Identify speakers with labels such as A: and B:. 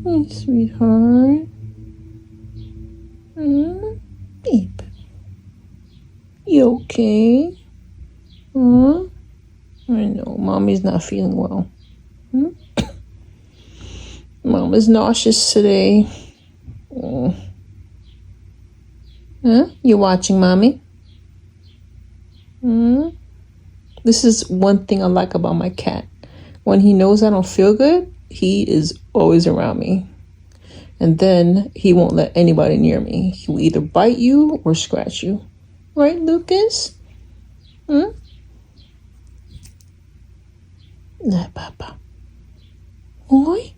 A: Hey, sweetheart. Peep. You okay? Huh? I know, Mommy's not feeling well. Mom is nauseous today. Huh? You watching Mommy? This is one thing I like about my cat. When he knows I don't feel good, he is always around me. And then he won't let anybody near me. He will either bite you or scratch you. Right, Lucas? Nah, Papa. Oi?